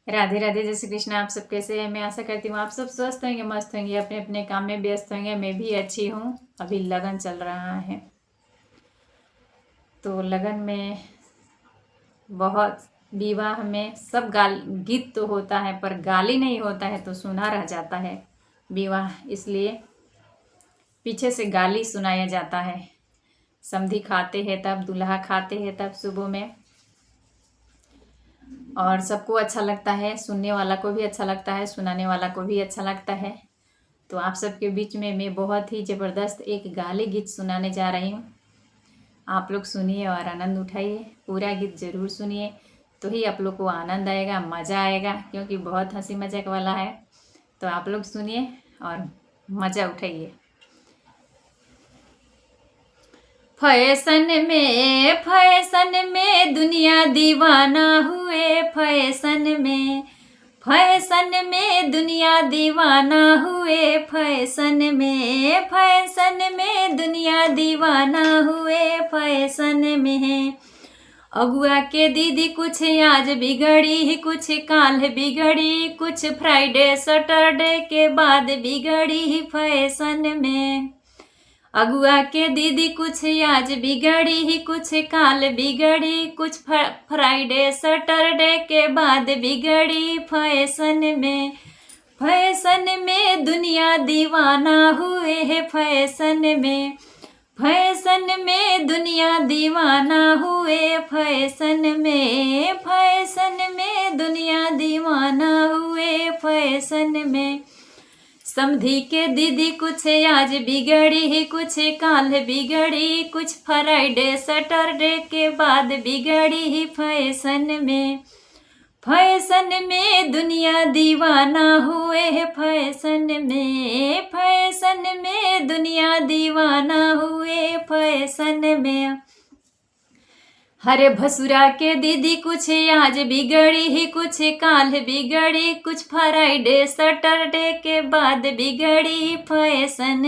राधे राधे, जय श्री कृष्ण। आप सब कैसे हैं? मैं आशा करती हूँ आप सब स्वस्थ होंगे, मस्त होंगे, अपने अपने काम में व्यस्त होंगे। मैं भी अच्छी हूँ। अभी लगन चल रहा है, तो लगन में बहुत, विवाह में सब गीत तो होता है पर गाली नहीं होता है, तो सुना रह जाता है विवाह। इसलिए पीछे से गाली सुनाया जाता है। समधी खाते हैं तब, दूल्हा खाते हैं तब सुबह में, और सबको अच्छा लगता है। सुनने वाला को भी अच्छा लगता है, सुनाने वाला को भी अच्छा लगता है। तो आप सबके बीच में मैं बहुत ही ज़बरदस्त एक गाली गीत सुनाने जा रही हूँ। आप लोग सुनिए और आनंद उठाइए। पूरा गीत ज़रूर सुनिए, तो ही आप लोग को आनंद आएगा, मज़ा आएगा, क्योंकि बहुत हंसी मजाक वाला है। तो आप लोग सुनिए और मज़ा उठाइए। फैशन में दुनिया दीवाना हुए, फैशन में दुनिया दीवाना हुए, फैशन में दुनिया दीवाना हुए, फैशन में। अगुआ के दीदी कुछ आज बिगड़ी, कुछ काल बिगड़ी, कुछ फ्राइडे सैटरडे के बाद बिगड़ी, फैशन में। अगुआ के दीदी कुछ आज बिगड़ी, कुछ काल बिगड़ी, कुछ फ्राइडे सैटरडे के बाद बिगड़ी, फैशन में दुनिया दीवाना हुए है, फैशन में दुनिया दीवाना हुए, फैशन में दुनिया दीवाना हुए, फैशन में। समधी के दीदी कुछ आज बिगड़ी, कुछ काल बिगड़ी, कुछ फ्राइडे सैटरडे के बाद बिगड़ी, फैशन में दुनिया दीवाना हुए, फैशन में दुनिया दीवाना हुए, फैशन में। हरे भसुरा के दीदी कुछ आज बिगड़ी, कुछ काल बिगड़ी, कुछ फ्राइडे सैटरडे के बाद बिगड़ी, फैशन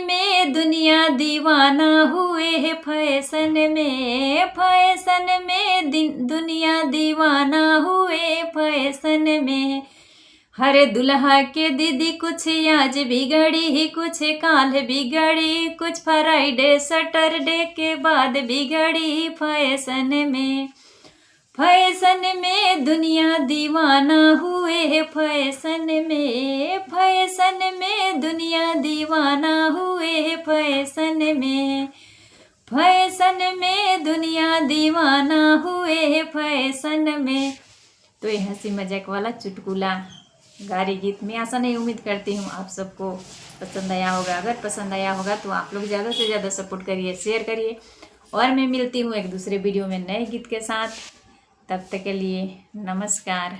में दुनिया दीवाना हुए, फैशन में दुनिया दीवाना हुए, फैशन में। हरे दुल्हा के दीदी कुछ आज बिगड़ी, कुछ काल बिगड़ी, कुछ फ्राइडे सैटरडे के बाद बिगड़ी, फैशन में दुनिया दीवाना हुए, फैशन में दुनिया दीवाना हुए, फैशन में दुनिया दीवाना हुए, फैशन में। तो ये हंसी मजाक वाला चुटकुला गारी गीत में आशा नहीं, उम्मीद करती हूँ आप सबको पसंद आया होगा। अगर पसंद आया होगा तो आप लोग ज़्यादा से ज़्यादा सपोर्ट करिए, शेयर करिए। और मैं मिलती हूँ एक दूसरे वीडियो में नए गीत के साथ। तब तक के लिए नमस्कार।